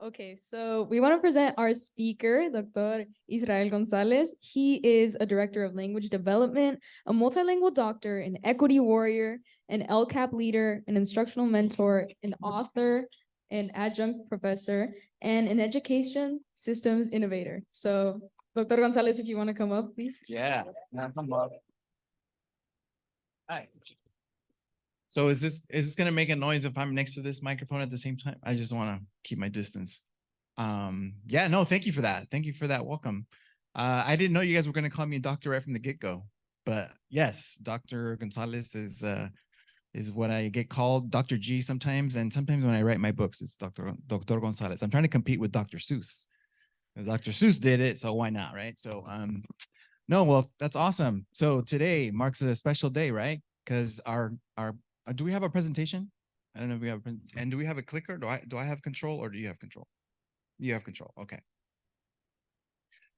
Okay, so we want to present our speaker, Dr. Israel Gonzalez. He is a director of language development, a multilingual doctor, an equity warrior, an LCAP leader, an instructional mentor, an author, an adjunct professor, and an education systems innovator. So, Dr. Gonzalez, if you want to come up, please. Yeah. Hi. So is this gonna make a noise if I'm next to this microphone at the same time? I just want to keep my distance. Yeah, no, thank you for that. Thank you for that welcome. I didn't know you guys were gonna call me doctor right from the get-go, but yes, Dr. Gonzalez is what I get called, Dr. G sometimes, and sometimes when I write my books, it's Dr. Gonzalez. I'm trying to compete with Dr. Seuss. Dr. Seuss did it, so why not, right? So no, well, that's awesome. So today marks a special day, right? Because our do we have a presentation? I don't know if we have and do we have a clicker? Do I have control or do you have control? You have control. Okay.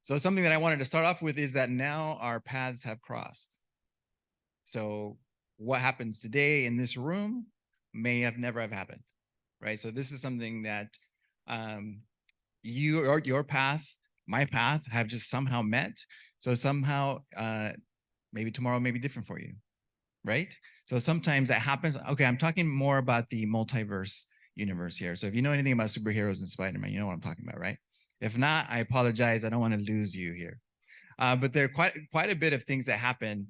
So something that I wanted to start off with is that now our paths have crossed. So what happens today in this room may have never have happened, right? So this is something that your path, my path have just somehow met. So somehow maybe tomorrow may be different for you, right? So sometimes that happens. Okay, I'm talking more about the multiverse universe here. So if you know anything about superheroes and Spider-Man, you know what I'm talking about, right? If not, I apologize. I don't want to lose you here. But there are quite a bit of things that happen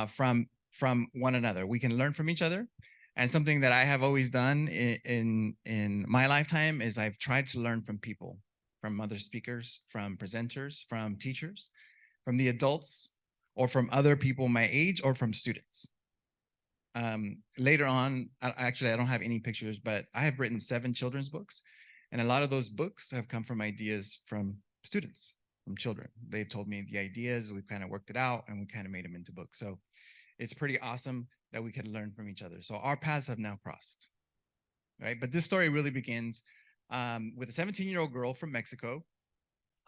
from one another. We can learn from each other. And something that I have always done in my lifetime is I've tried to learn from people, from other speakers, from presenters, from teachers, from the adults, or from other people my age, or from students. Later on, actually, I don't have any pictures, but I have written 7 children's books. And a lot of those books have come from ideas from students, from children. They've told me the ideas, we've kind of worked it out, and we kind of made them into books. So it's pretty awesome that we can learn from each other. So our paths have now crossed, right? But this story really begins with a 17-year-old girl from Mexico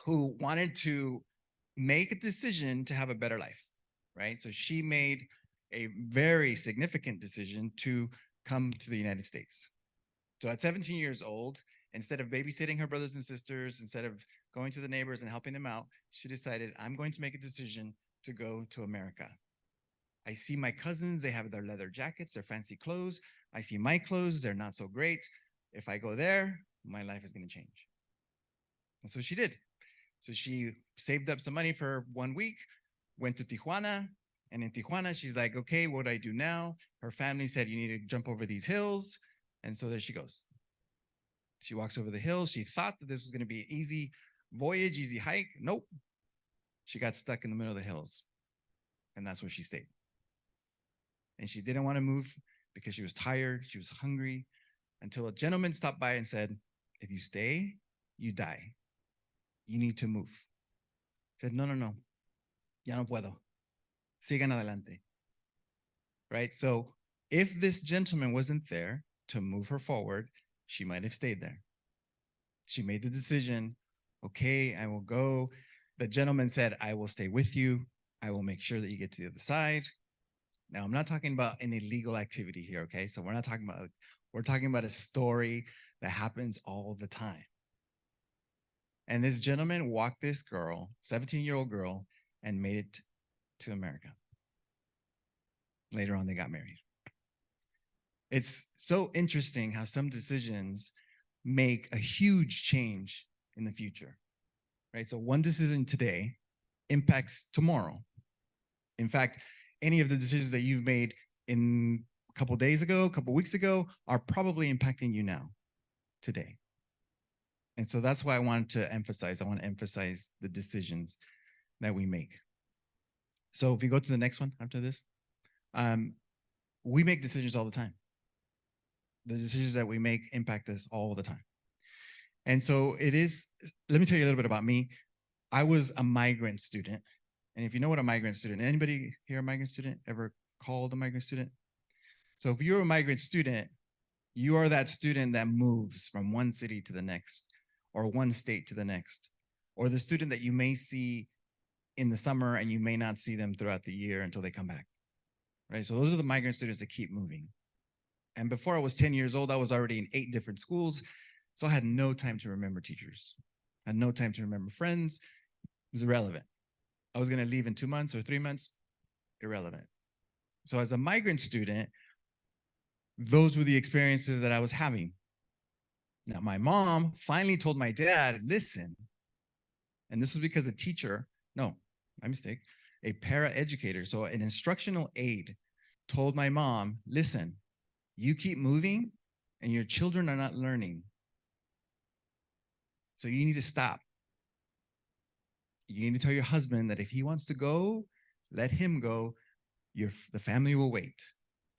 who wanted to make a decision to have a better life, right? So she made a very significant decision to come to the United States. So at 17 years old, instead of babysitting her brothers and sisters, instead of going to the neighbors and helping them out, she decided, I'm going to make a decision to go to America. I see my cousins, they have their leather jackets, their fancy clothes. I see my clothes, they're not so great. If I go there, my life is going to change. And so she did. So she saved up some money for 1 week, went to Tijuana, and in Tijuana, she's like, okay, what do I do now? Her family said, you need to jump over these hills. And so there she goes. She walks over the hills. She thought that this was going to be an easy voyage, easy hike. Nope. She got stuck in the middle of the hills. And that's where she stayed. And she didn't want to move because she was tired. She was hungry until a gentleman stopped by and said, if you stay, you die. You need to move. Said, no, no, no. Ya no puedo. Sigan adelante. Right? So if this gentleman wasn't there to move her forward, she might have stayed there. She made the decision, okay, I will go. The gentleman said, I will stay with you. I will make sure that you get to the other side. Now, I'm not talking about an illegal activity here, okay? So we're talking about a story that happens all the time. And this gentleman walked this girl, 17-year-old girl, and made it to America. Later on, they got married. It's so interesting how some decisions make a huge change in the future, right? So one decision today impacts tomorrow. In fact, any of the decisions that you've made in a couple days ago, a couple weeks ago, are probably impacting you now, today. And so that's why I want to emphasize the decisions that we make. So if you go to the next one after this, we make decisions all the time. The decisions that we make impact us all the time. And so it is, let me tell you a little bit about me. I was a migrant student. And if you know what a migrant student, anybody here a migrant student, ever called a migrant student? So if you're a migrant student, you are that student that moves from one city to the next, or one state to the next, or the student that you may see in the summer and you may not see them throughout the year until they come back, right? So those are the migrant students that keep moving. And before I was 10 years old, I was already in 8 different schools. So I had no time to remember teachers. I had no time to remember friends. It was irrelevant. I was going to leave in 2 months or 3 months. Irrelevant. So as a migrant student, those were the experiences that I was having. Now, my mom finally told my dad, listen, and this was because a teacher, no, my mistake, a para-educator, so an instructional aide told my mom, listen, you keep moving and your children are not learning. So you need to stop. You need to tell your husband that if he wants to go, let him go. The family will wait.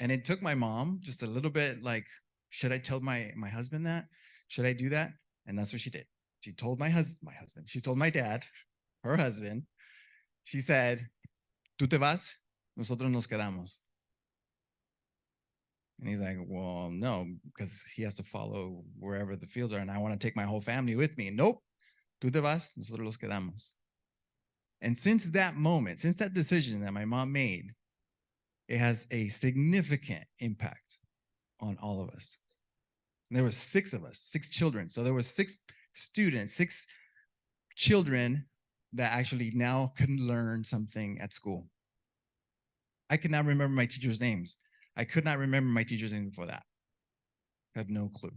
And it took my mom just a little bit like, should I tell my husband that? Should I do that? And that's what she did. She told my husband, she told my dad, her husband, she said, tú te vas, nosotros nos quedamos. And he's like, well, no, because he has to follow wherever the fields are. And I want to take my whole family with me. Nope. Tú te vas, nosotros nos quedamos. And since that moment, since that decision that my mom made, it has a significant impact on all of us. And there was 6 of us, 6 children. So there was 6 students, 6 children that actually now couldn't learn something at school. I could not remember my teachers' names. I could not remember my teacher's name before that. I have no clue.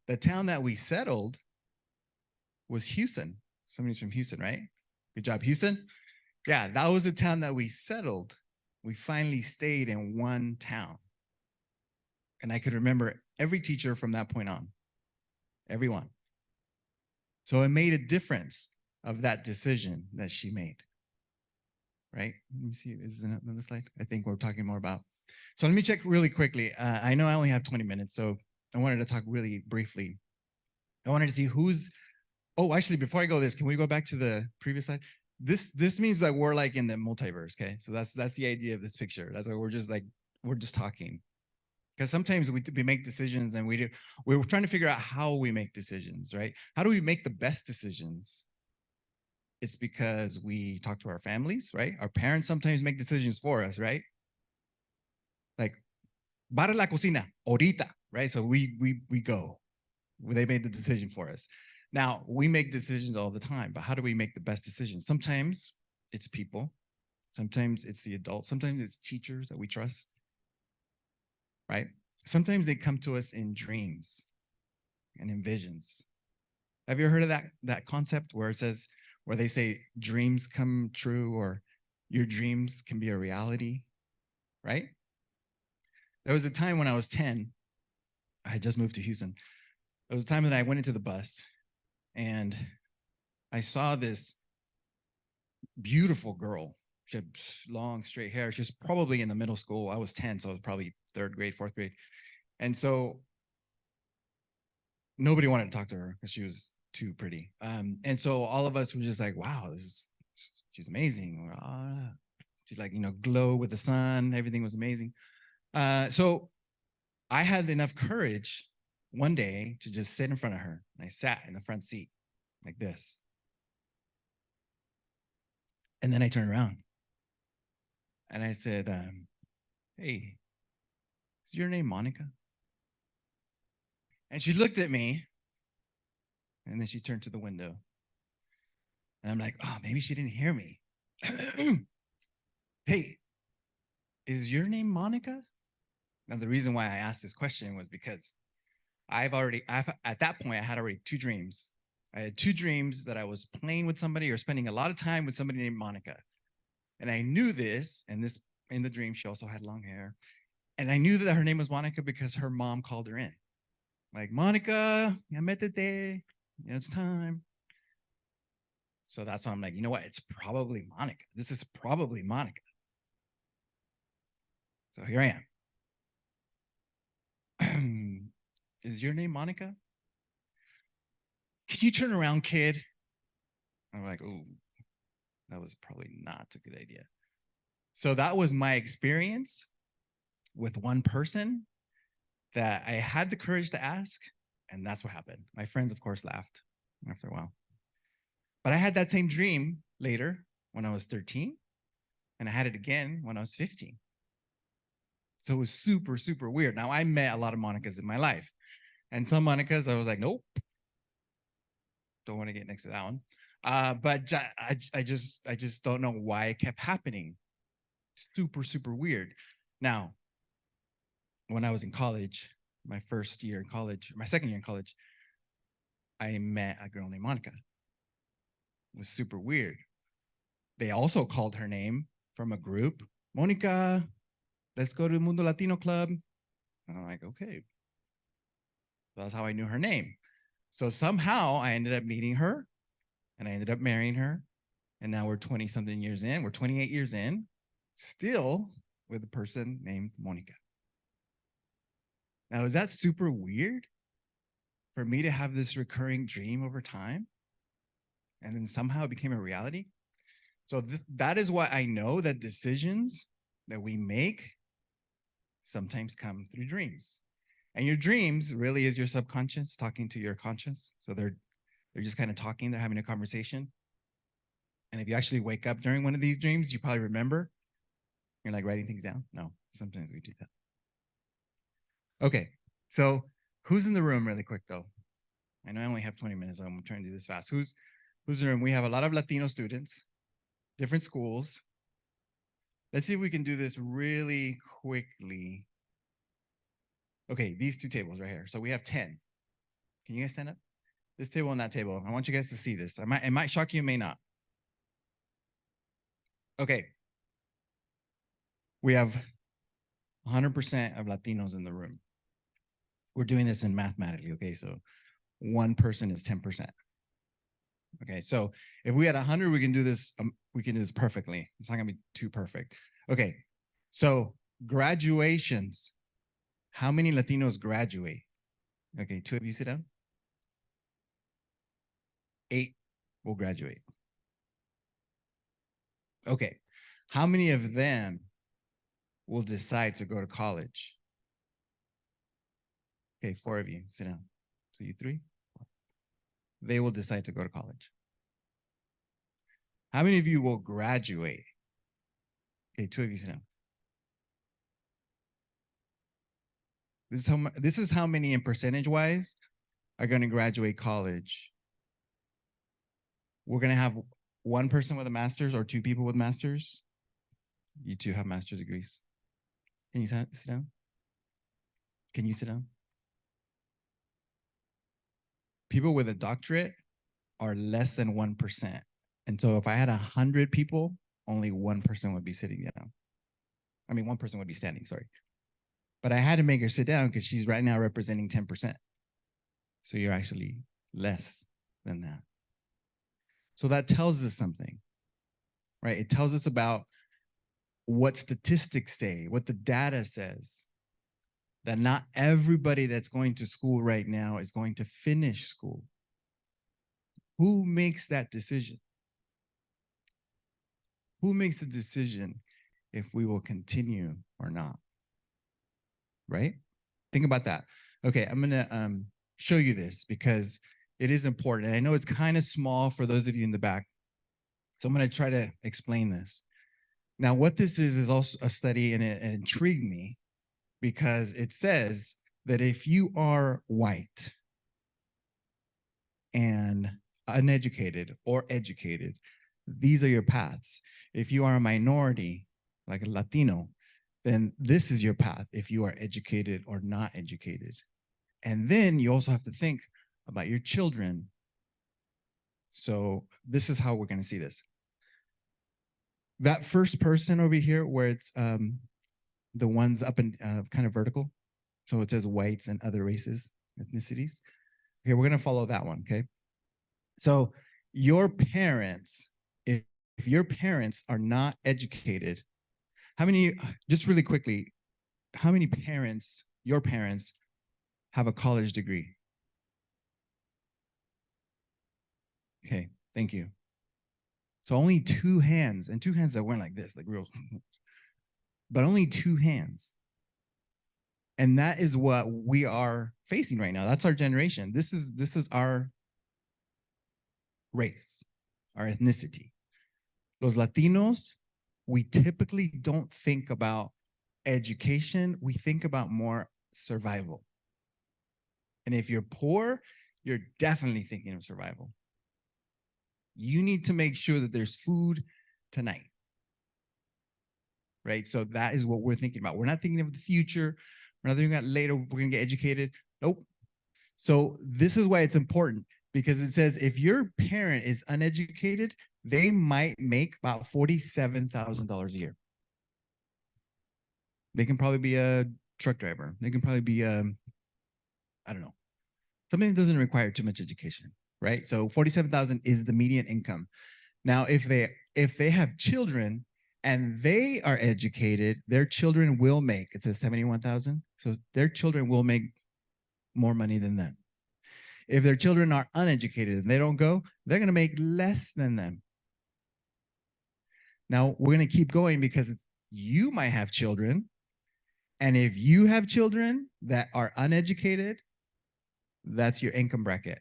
The town that we settled was Houston. Somebody's from Houston, right? Good job, Houston. Yeah, that was the town that we settled. We finally stayed in one town. And I could remember every teacher from that point on, everyone. So it made a difference of that decision that she made, right? Let me see, is there another slide? I think we're talking more about. So let me check really quickly. I know I only have 20 minutes, so I wanted to talk really briefly. I wanted to see who's, oh, actually, before I go this, can we go back to the previous slide? This means that we're like in the multiverse, okay? So that's the idea of this picture. That's why we're just talking. Because sometimes we make decisions and we're trying to figure out how we make decisions, right? How do we make the best decisions? It's because we talk to our families, right? Our parents sometimes make decisions for us, right? Like, barre la cocina, ahorita, right? So we go. They made the decision for us. Now, we make decisions all the time, but how do we make the best decisions? Sometimes it's people. Sometimes it's the adults. Sometimes it's teachers that we trust, right? Sometimes they come to us in dreams and in visions. Have you heard of that concept where they say dreams come true or your dreams can be a reality, right? There was a time when I was 10, I had just moved to Houston. There was a time that I went into the bus and I saw this beautiful girl. She had long, straight hair. She was probably in the middle school. I was 10, so I was probably 3rd grade, 4th grade. And so nobody wanted to talk to her because she was too pretty. And so all of us were just like, wow, she's amazing. She's like, glow with the sun. Everything was amazing. So I had enough courage one day to just sit in front of her. And I sat in the front seat like this. And then I turned around and I said, hey, is your name Monica? And she looked at me and then she turned to the window. And I'm like, oh, maybe she didn't hear me. Hey, is your name Monica? Now, the reason why I asked this question was because at that point, I had already 2 dreams. I had 2 dreams that I was playing with somebody or spending a lot of time with somebody named Monica. And I knew this, and in the dream, she also had long hair. And I knew that her name was Monica because her mom called her in. Like, Monica, ya métete, it's time. So that's why I'm like, you know what? It's probably Monica. This is probably Monica. So here I am. Is your name Monica? Can you turn around, kid? I'm like, oh, that was probably not a good idea. So that was my experience with one person that I had the courage to ask, and that's what happened. My friends, of course, laughed after a while. But I had that same dream later when I was 13, and I had it again when I was 15. So it was super, super weird. Now, I met a lot of Monicas in my life. And some Monicas, I was like, nope, don't want to get next to that one. But I just don't know why it kept happening. Super, super weird. Now, when I was in college, my first year in college, my second year in college, I met a girl named Monica. It was super weird. They also called her name from a group. Monica, let's go to Mundo Latino Club. And I'm like, okay. That's how I knew her name. So somehow I ended up meeting her and I ended up marrying her. And now we're 20 something years in. We're 28 years in, still with a person named Monica. Now, is that super weird for me to have this recurring dream over time? And then somehow it became a reality? So that is why I know that decisions that we make sometimes come through dreams. And your dreams really is your subconscious talking to your conscious. So they're just kind of talking, they're having a conversation. And if you actually wake up during one of these dreams, you probably remember. You're like writing things down. No, sometimes we do that. Okay, so who's in the room really quick though? I know I only have 20 minutes, so I'm trying to do this fast. Who's in the room? We have a lot of Latino students, different schools. Let's see if we can do this really quickly. Okay, these two tables right here. So we have 10. Can you guys stand up? This table and that table. I want you guys to see this. It might shock you, it may not. Okay. We have 100% of Latinos in the room. We're doing this in mathematically, okay? So one person is 10%. Okay, so if we had 100, we can do this perfectly. It's not gonna be too perfect. Okay, so graduations. How many Latinos graduate? Okay, 2 of you sit down. 8 will graduate. Okay, how many of them will decide to go to college? Okay, 4 of you, sit down. So you 3, 4. They will decide to go to college. How many of you will graduate? Okay, 2 of you sit down. This is how many in percentage wise are going to graduate college. We're going to have 1 person with a master's or 2 people with masters. You 2 have master's degrees. Can you sit down? Can you sit down? People with a doctorate are less than 1%. And so if I had 100 people, only 1% would be sitting down. I mean, 1 person would be standing, sorry. But I had to make her sit down because she's right now representing 10%. So you're actually less than that. So that tells us something, right? It tells us about what statistics say, what the data says, that not everybody that's going to school right now is going to finish school. Who makes that decision? Who makes the decision if we will continue or not? Right? Think about that. Okay, I'm gonna show you this because it is important. And I know it's kind of small for those of you in the back. So I'm gonna try to explain this. Now, what this is also a study, and it intrigued me because it says that if you are white and uneducated or educated, these are your paths. If you are a minority, like a Latino, then this is your path if you are educated or not educated. And then you also have to think about your children. So this is how we're going to see this. That first person over here where it's the ones up and kind of vertical. So it says whites and other races, ethnicities. Okay, we're going to follow that one, okay? So your parents, if your parents are not educated, how many, just really quickly, how many parents, your parents, have a college degree? Okay, thank you. So only 2 hands, and 2 hands that weren't like this, like real, but only 2 hands. And that is what we are facing right now. That's our generation. This is our race, our ethnicity. Los Latinos, we typically don't think about education. We think about more survival. And if you're poor, you're definitely thinking of survival. You need to make sure that there's food tonight. Right? So that is what we're thinking about. We're not thinking of the future. We're not thinking about later, we're going to get educated. Nope. So this is why it's important, because it says if your parent is uneducated, they might make about $47,000 a year. They can probably be a truck driver. They can probably be I don't know, something that doesn't require too much education, right? So 47,000 is the median income. Now, if they have children and they are educated, their children will make, it says 71,000. So their children will make more money than them. If their children are uneducated and they don't go, they're going to make less than them. Now, we're going to keep going because you might have children. And if you have children that are uneducated, that's your income bracket.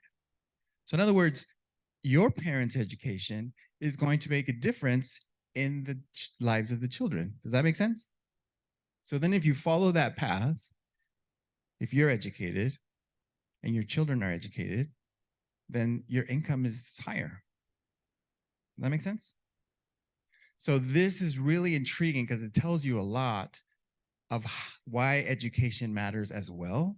So in other words, your parents' education is going to make a difference in the lives of the children. Does that make sense? So then if you follow that path, if you're educated and your children are educated, then your income is higher. Does that make sense? So this is really intriguing because it tells you a lot of why education matters as well.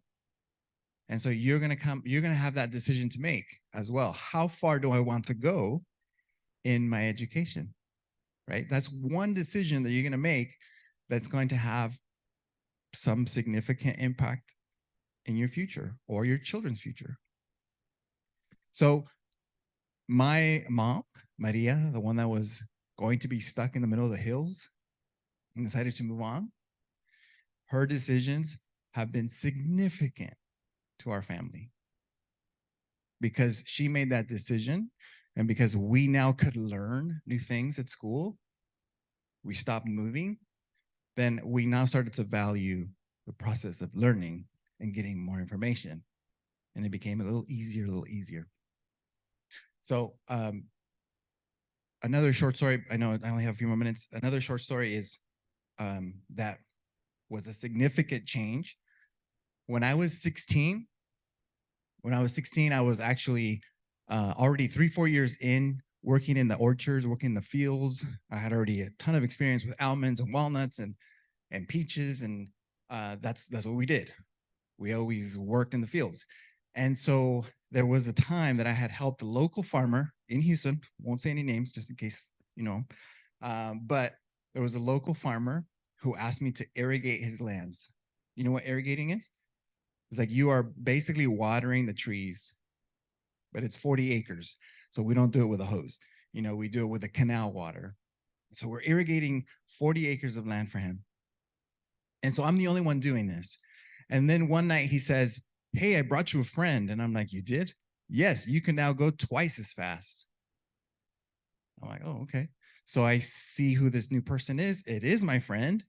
And so you're going to have that decision to make as well. How far do I want to go in my education? Right? That's one decision that you're going to make that's going to have some significant impact in your future or your children's future. So my mom, Maria, the one that was going to be stuck in the middle of the hills and decided to move on, her decisions have been significant to our family because she made that decision, and because we now could learn new things at school, we stopped moving. Then we now started to value the process of learning and getting more information, and it became a little easier. So another short story, I know I only have a few more minutes. Another short story is that was a significant change. When I was 16, I was actually already 3-4 years in working in the orchards, working in the fields. I had already a ton of experience with almonds and walnuts and peaches, and that's what we did. We always worked in the fields. And so there was a time that I had helped a local farmer in Houston, won't say any names just in case you know, but there was a local farmer who asked me to irrigate his lands. You know what irrigating is? It's like you are basically watering the trees, but it's 40 acres. So we don't do it with a hose. You know, we do it with a canal water. So we're irrigating 40 acres of land for him. And so I'm the only one doing this. And then one night he says, "Hey, I brought you a friend." And I'm like, "You did?" "Yes, you can now go twice as fast." I'm like, "Oh, okay." So I see who this new person is. It is my friend.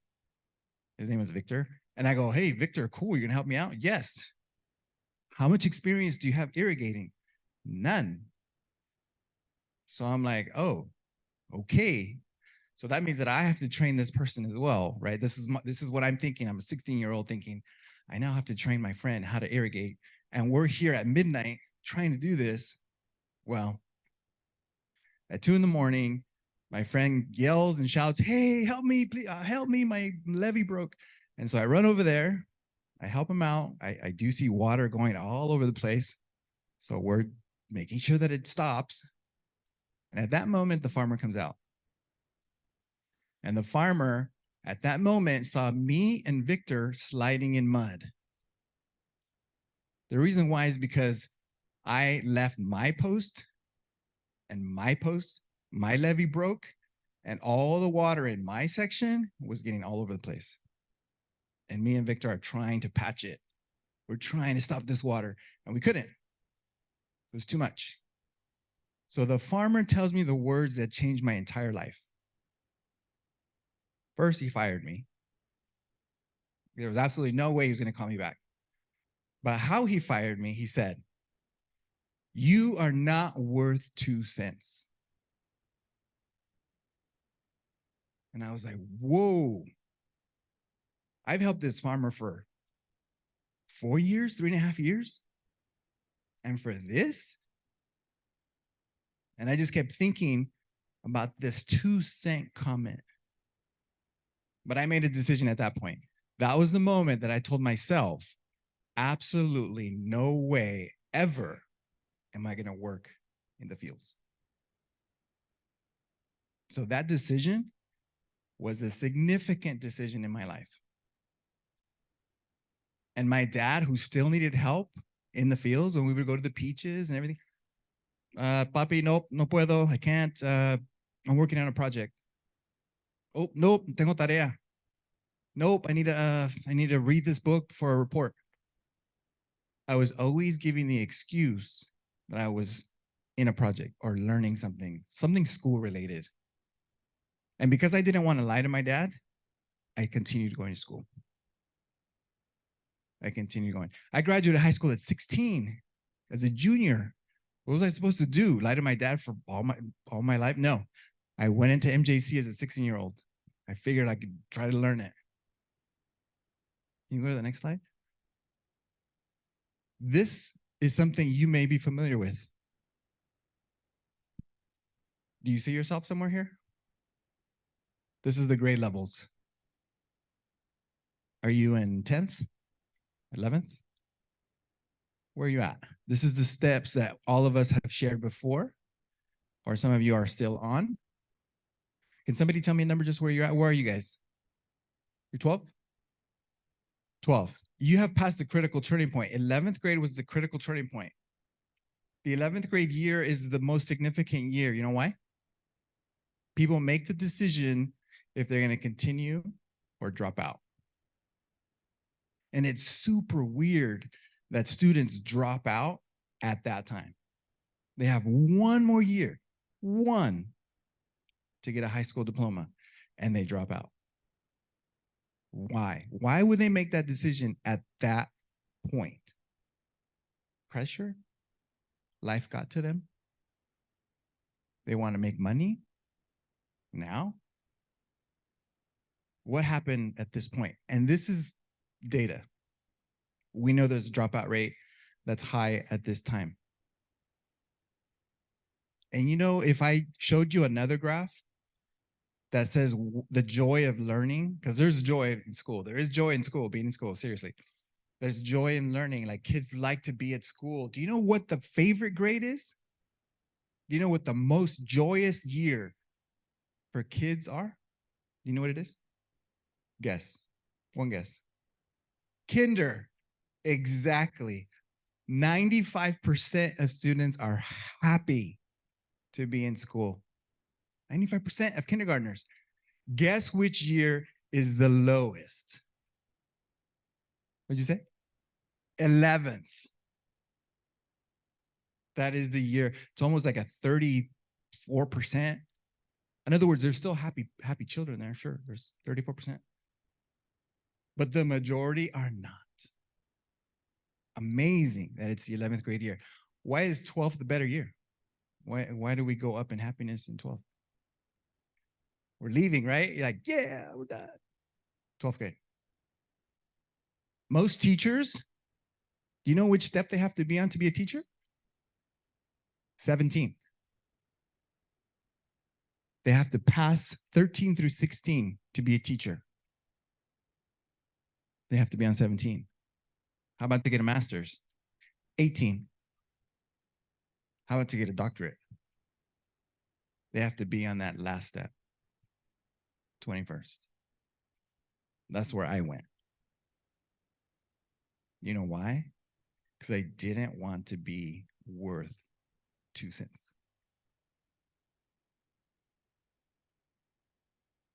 His name was Victor. And I go, "Hey, Victor, cool. You're going to help me out?" "Yes." "How much experience do you have irrigating?" "None." So I'm like, "Oh, okay." So that means that I have to train this person as well, right? This is what I'm thinking. I'm a 16-year-old thinking, I now have to train my friend how to irrigate. And we're here at midnight trying to do this. Well, at 2 a.m, my friend yells and shouts, "Hey, help me, please, help me, my levee broke." And so I run over there, I help him out. I do see water going all over the place. So we're making sure that it stops. And at that moment, the farmer comes out. And the farmer at that moment saw me and Victor sliding in mud. The reason why is because I left my post, and my levee broke, and all the water in my section was getting all over the place. And me and Victor are trying to patch it. We're trying to stop this water, and we couldn't. It was too much. So the farmer tells me the words that changed my entire life. First, he fired me. There was absolutely no way he was going to call me back. But how he fired me, he said, "You are not worth 2 cents." And I was like, whoa. I've helped this farmer for 4 years, 3.5 years. And for this, and I just kept thinking about this 2-cent comment. But I made a decision at that point. That was the moment that I told myself, absolutely no way ever am I going to work in the fields. So that decision was a significant decision in my life. And my dad, who still needed help in the fields when we would go to the peaches and everything, papi, nope, no puedo, I can't. I'm working on a project. Oh, nope, tengo tarea. Nope, I need to read this book for a report. I was always giving the excuse that I was in a project or learning something school related. And because I didn't want to lie to my dad, I continued going to school. I continued going. I graduated high school at 16 as a junior. What was I supposed to do? Lie to my dad for all my life? No. I went into MJC as a 16-year-old. I figured I could try to learn it. Can you go to the next slide? This is something you may be familiar with. Do you see yourself somewhere here? This is the grade levels. Are you in 10th, 11th? Where are you at? This is the steps that all of us have shared before, or some of you are still on. Can somebody tell me a number just where you're at? Where are you guys? You're 12? 12. You have passed the critical turning point. 11th grade was the critical turning point. The 11th grade year is the most significant year. You know why? People make the decision if they're going to continue or drop out. And it's super weird that students drop out at that time. They have one more year, one, to get a high school diploma, and they drop out. Why? Why would they make that decision at that point? Pressure? Life got to them? They want to make money? Now? What happened at this point? And this is data. We know there's a dropout rate that's high at this time. And you know, if I showed you another graph that says the joy of learning, because there's joy in school. There is joy in school, being in school, seriously. There's joy in learning, like kids like to be at school. Do you know what the favorite grade is? Do you know what the most joyous year for kids are? Do you know what it is? Guess. One guess. Kinder. Exactly. 95% of students are happy to be in school. 95% of kindergartners. Guess which year is the lowest? What'd you say? 11th. That is the year. It's almost like a 34%. In other words, there's still happy children there. Sure, there's 34%. But the majority are not. Amazing that it's the 11th grade year. Why is 12th the better year? Why do we go up in happiness in 12th? We're leaving, right? You're like, yeah, we're done. 12th grade. Most teachers, do you know which step they have to be on to be a teacher? 17. They have to pass 13 through 16 to be a teacher. They have to be on 17. How about to get a master's? 18. How about to get a doctorate? They have to be on that last step, 21st. That's where I went. You know why? Because I didn't want to be worth 2 cents.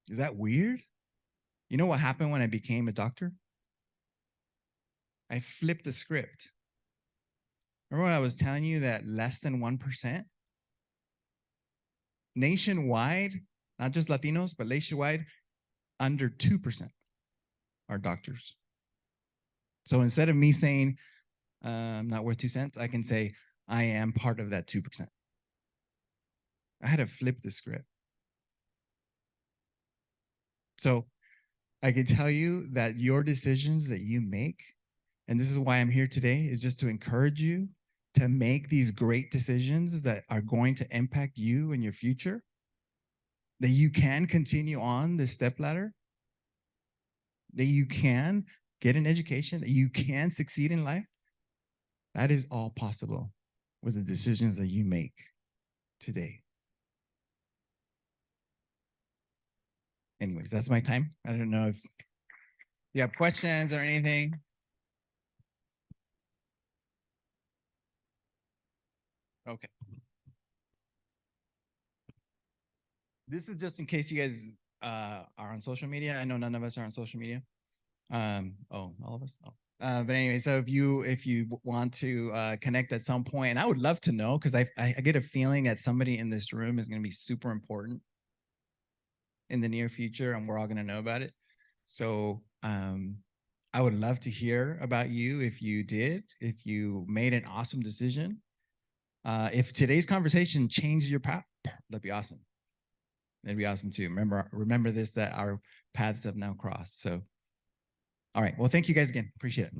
Is that weird? You know what happened when I became a doctor? I flipped the script. Remember when I was telling you that less than 1%? Nationwide, not just Latinos, but nationwide, under 2% are doctors. So instead of me saying, I'm not worth 2 cents, I can say, I am part of that 2%. I had to flip the script. So I can tell you that your decisions that you make, and this is why I'm here today, is just to encourage you to make these great decisions that are going to impact you and your future, that you can continue on this step ladder, that you can get an education, that you can succeed in life, that is all possible with the decisions that you make today. Anyways, that's my time. I don't know if you have questions or anything. Okay. This is just in case you guys are on social media. I know none of us are on social media. All of us. Oh. But anyway, so if you want to connect at some point, and I would love to know, because I get a feeling that somebody in this room is going to be super important in the near future, and we're all going to know about it. So I would love to hear about you if you made an awesome decision. If today's conversation changes your path, that'd be awesome. That'd be awesome too. Remember this, that our paths have now crossed. So, all right. Well, thank you guys again. Appreciate it.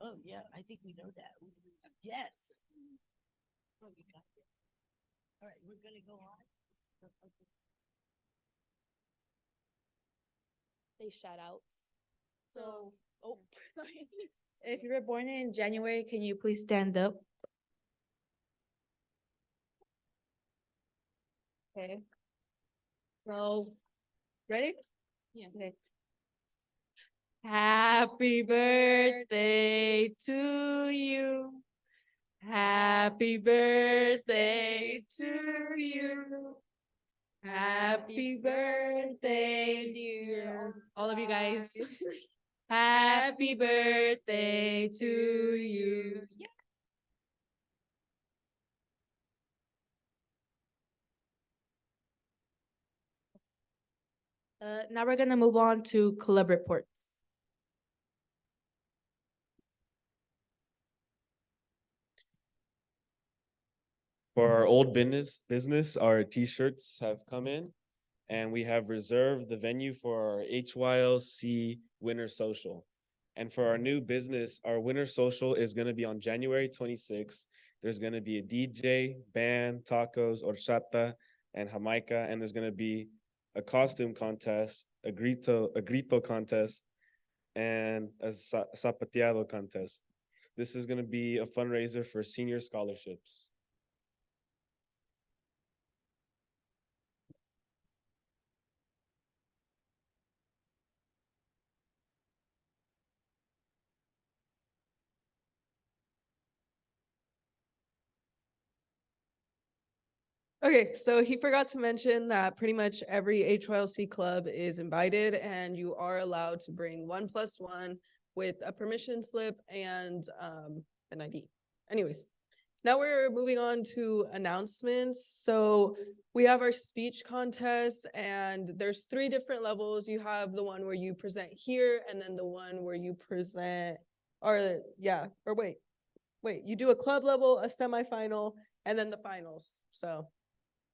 Oh, yeah, I think we know that. Yes. Oh, you got it. All right, we're gonna go on. Say shout outs. So, oh, sorry. If you were born in January, can you please stand up? Okay. So, ready? Yeah. Okay. Happy birthday to you. Happy birthday to you. Happy birthday, dear. All of you guys. Happy birthday to you. Yeah. Now we're gonna move on to club reports. For our old business, our t-shirts have come in, and we have reserved the venue for our HYLC Winter Social. And for our new business, our Winter Social is going to be on January 26th. There's going to be a DJ, band, tacos, horchata, and Jamaica, and there's going to be a costume contest, a grito contest, and a zapateado contest. This is going to be a fundraiser for senior scholarships. Okay, so he forgot to mention that pretty much every HYLC club is invited, and you are allowed to bring 1+1 with a permission slip and an ID. Anyways, now we're moving on to announcements. So we have our speech contest, and there's 3 different levels. You have the one where you present here, and then the one where you present, you do a club level, a semifinal, and then the finals. So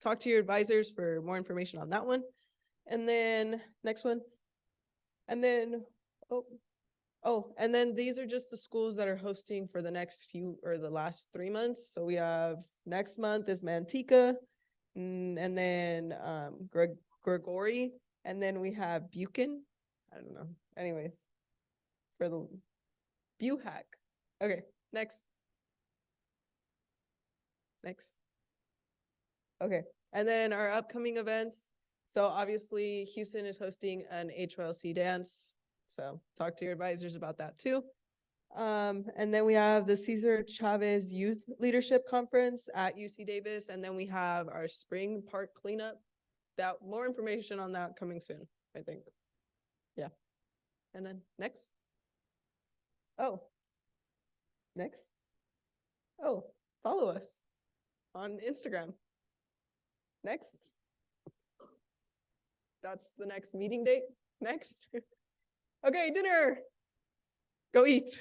talk to your advisors for more information on that one. And then next one. And then, and then these are just the schools that are hosting for the next few, or the last 3 months. So we have next month is Manteca, and then Gregory, and then we have Buchan. I don't know. Anyways, for the Buhack. Okay, next. Okay, and then our upcoming events. So obviously Houston is hosting an HYLC dance. So talk to your advisors about that too. And then we have the Cesar Chavez Youth Leadership Conference at UC Davis. And then we have our spring park cleanup. That more information on that coming soon, I think. Yeah. And then next. Oh, next. Oh, follow us on Instagram. Next. That's the next meeting date. Next. Okay, dinner. Go eat.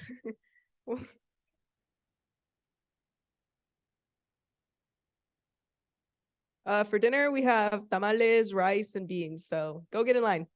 For dinner, we have tamales, rice, and beans. So go get in line.